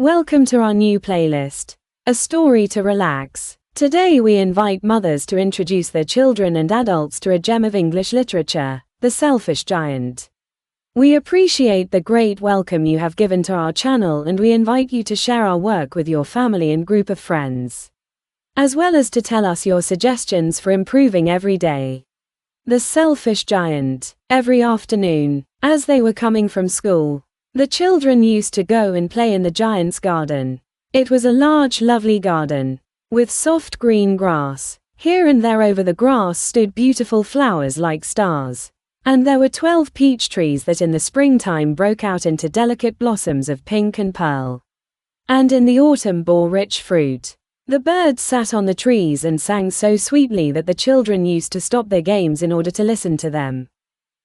Welcome to our new playlist, A Story to Relax. Today we invite mothers to introduce their children and adults to a gem of English literature, The Selfish Giant. We appreciate the great welcome you have given to our channel, and we invite you to share our work with your family and group of friends, as well as to tell us your suggestions for improving every day. The Selfish Giant. Every afternoon, as they were coming from school, the children used to go and play in the giant's garden. It was a large, lovely garden, with soft green grass. Here and there over the grass stood beautiful flowers like stars. And there were 12 peach trees that in the springtime broke out into delicate blossoms of pink and pearl, and in the autumn bore rich fruit. The birds sat on the trees and sang so sweetly that the children used to stop their games in order to listen to them.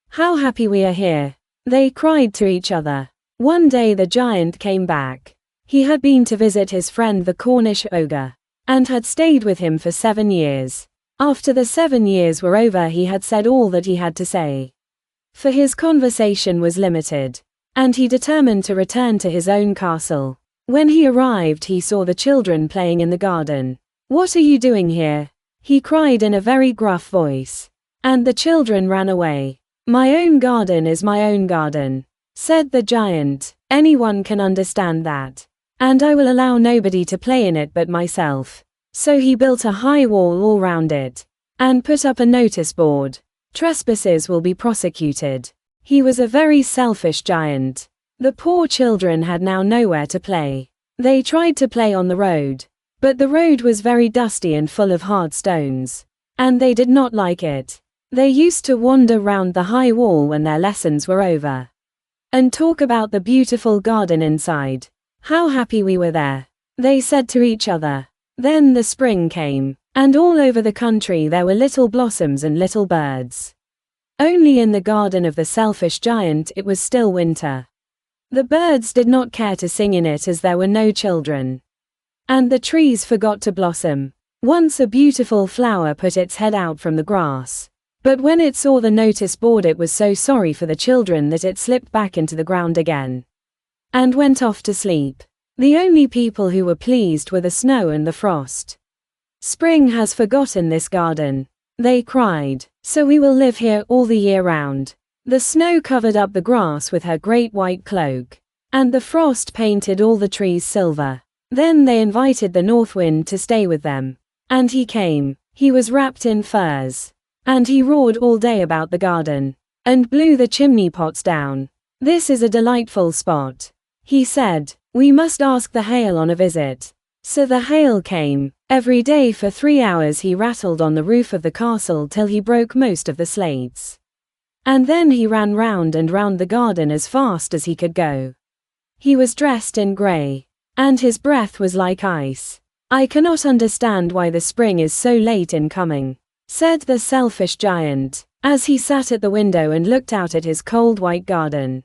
"How happy we are here," they cried to each other. One day the giant came back. He had been to visit his friend the Cornish ogre, and had stayed with him for 7 years. After the 7 years were over, he had said all that he had to say, for his conversation was limited, and he determined to return to his own castle. When he arrived, he saw the children playing in the garden. "What are you doing here?" he cried in a very gruff voice. And the children ran away. "My own garden is my own garden," said the giant. "Anyone can understand that. And I will allow nobody to play in it but myself." So he built a high wall all round it, and put up a notice board. "Trespassers will be prosecuted." He was a very selfish giant. The poor children had now nowhere to play. They tried to play on the road, but the road was very dusty and full of hard stones, and they did not like it. They used to wander round the high wall when their lessons were over, and talk about the beautiful garden inside. "How happy we were there," they said to each other. Then the spring came, and all over the country there were little blossoms and little birds. Only in the garden of the selfish giant it was still winter. The birds did not care to sing in it as there were no children, and the trees forgot to blossom. Once a beautiful flower put its head out from the grass, but when it saw the notice board it was so sorry for the children that it slipped back into the ground again, and went off to sleep. The only people who were pleased were the snow and the frost. "Spring has forgotten this garden," they cried, "so we will live here all the year round." The snow covered up the grass with her great white cloak, and the frost painted all the trees silver. Then they invited the north wind to stay with them. And he came. He was wrapped in furs, and he roared all day about the garden, and blew the chimney pots down. "This is a delightful spot," he said. "We must ask the hail on a visit." So the hail came. Every day for 3 hours he rattled on the roof of the castle till he broke most of the slates. And then he ran round and round the garden as fast as he could go. He was dressed in grey, and his breath was like ice. "I cannot understand why the spring is so late in coming," said the selfish giant, as he sat at the window and looked out at his cold white garden.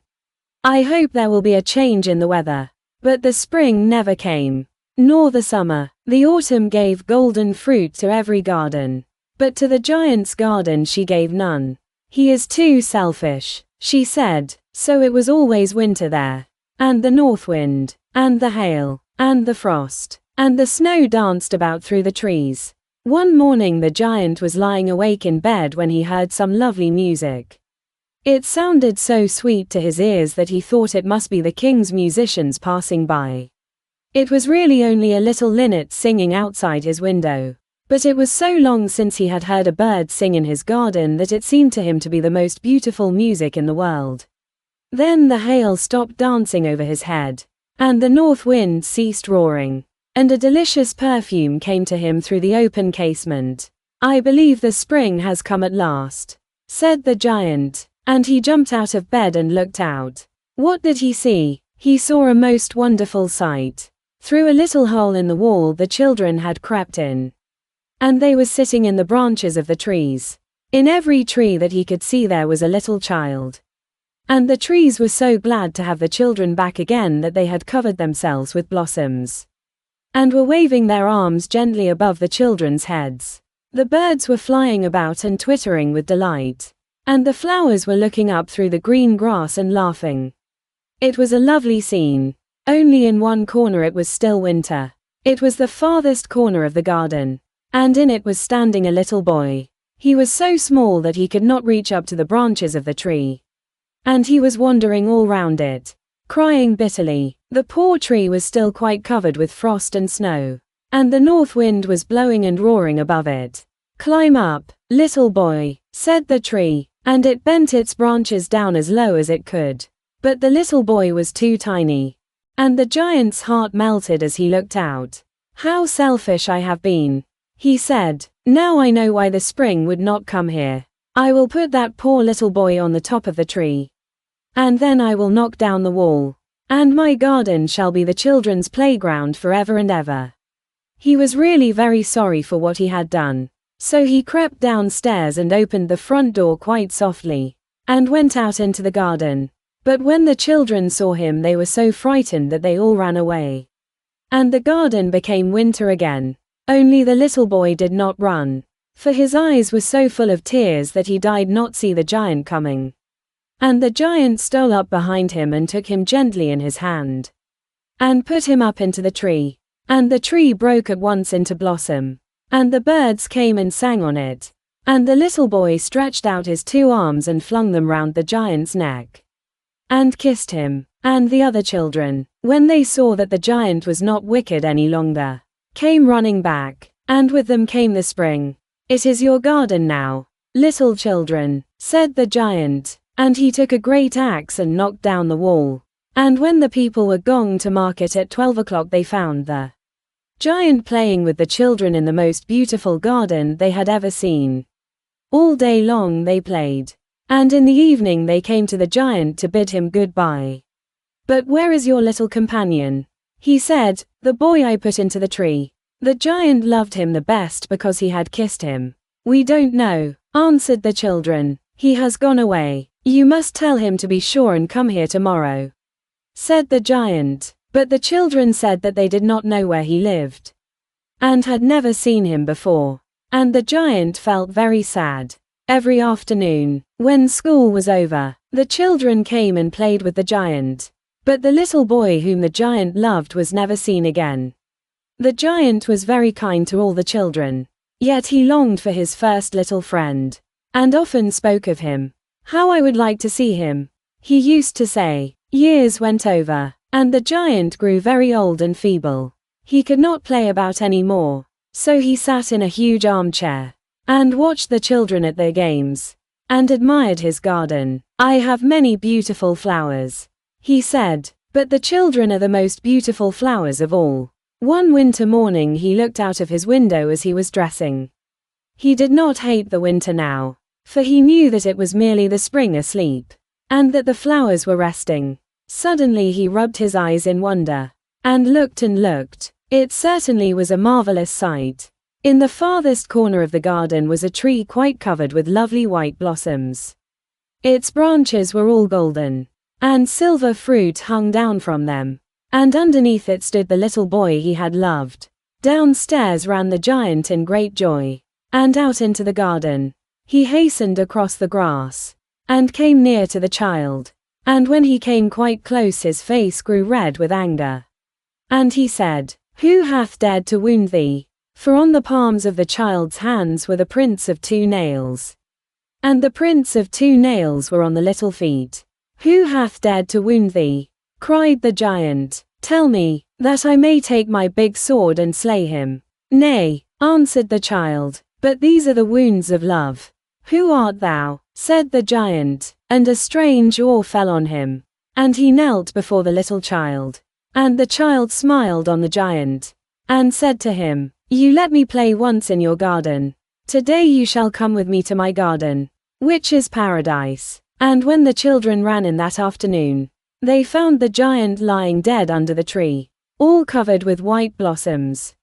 "I hope there will be a change in the weather." But the spring never came, nor the summer. The autumn gave golden fruit to every garden, but to the giant's garden she gave none. "He is too selfish," she said. So it was always winter there, and the north wind, and the hail, and the frost, and the snow danced about through the trees. One morning the giant was lying awake in bed when he heard some lovely music. It sounded so sweet to his ears that he thought it must be the king's musicians passing by. It was really only a little linnet singing outside his window. But it was so long since he had heard a bird sing in his garden that it seemed to him to be the most beautiful music in the world. Then the hail stopped dancing over his head, and the north wind ceased roaring, and a delicious perfume came to him through the open casement. "I believe the spring has come at last," said the giant, and he jumped out of bed and looked out. What did he see? He saw a most wonderful sight. Through a little hole in the wall the children had crept in, and they were sitting in the branches of the trees. In every tree that he could see there was a little child. And the trees were so glad to have the children back again that they had covered themselves with blossoms, and were waving their arms gently above the children's heads. The birds were flying about and twittering with delight, and the flowers were looking up through the green grass and laughing. It was a lovely scene. Only in one corner it was still winter. It was the farthest corner of the garden. And in it was standing a little boy. He was so small that he could not reach up to the branches of the tree. And he was wandering all round it, crying bitterly. The poor tree was still quite covered with frost and snow. And the north wind was blowing and roaring above it. "Climb up, little boy," said the tree, and it bent its branches down as low as it could. But the little boy was too tiny. And the giant's heart melted as he looked out. "How selfish I have been," he said. "Now I know why the spring would not come here. I will put that poor little boy on the top of the tree. And then I will knock down the wall. And my garden shall be the children's playground forever and ever." He was really very sorry for what he had done. So he crept downstairs and opened the front door quite softly, and went out into the garden. But when the children saw him, they were so frightened that they all ran away. And the garden became winter again. Only the little boy did not run, for his eyes were so full of tears that he died not see the giant coming. And the giant stole up behind him and took him gently in his hand, and put him up into the tree. And the tree broke at once into blossom. And the birds came and sang on it. And the little boy stretched out his 2 arms and flung them round the giant's neck, and kissed him. And the other children, when they saw that the giant was not wicked any longer, came running back. And with them came the spring. "It is your garden now, little children," said the giant. And he took a great axe and knocked down the wall. And when the people were gone to market at 12 o'clock, they found the giant playing with the children in the most beautiful garden they had ever seen. All day long they played. And in the evening they came to the giant to bid him goodbye. "But where is your little companion?" he said. "The boy I put into the tree. The giant loved him the best because he had kissed him." "We don't know," answered the children. "He has gone away. You must tell him to be sure and come here tomorrow," said the giant. But the children said that they did not know where he lived, and had never seen him before. And the giant felt very sad. Every afternoon, when school was over, the children came and played with the giant. But the little boy whom the giant loved was never seen again. The giant was very kind to all the children. Yet he longed for his first little friend, and often spoke of him. "How I would like to see him," he used to say. Years went over, and the giant grew very old and feeble. He could not play about any more, so he sat in a huge armchair, and watched the children at their games, and admired his garden. "I have many beautiful flowers," he said, "but the children are the most beautiful flowers of all." One winter morning he looked out of his window as he was dressing. He did not hate the winter now, for he knew that it was merely the spring asleep, and that the flowers were resting. Suddenly he rubbed his eyes in wonder, and looked and looked. It certainly was a marvelous sight. In the farthest corner of the garden was a tree quite covered with lovely white blossoms. Its branches were all golden, and silver fruit hung down from them. And underneath it stood the little boy he had loved. Downstairs ran the giant in great joy, and out into the garden. He hastened across the grass, and came near to the child. And when he came quite close, his face grew red with anger. And he said, "Who hath dared to wound thee?" For on the palms of the child's hands were the prints of 2 nails. And the prints of 2 nails were on the little feet. "Who hath dared to wound thee?" cried the giant. "Tell me, that I may take my big sword and slay him." "Nay," answered the child, "but these are the wounds of love." "Who art thou?" said the giant, and a strange awe fell on him. And he knelt before the little child. And the child smiled on the giant, and said to him, "You let me play once in your garden. Today you shall come with me to my garden, which is paradise." And when the children ran in that afternoon, they found the giant lying dead under the tree, all covered with white blossoms.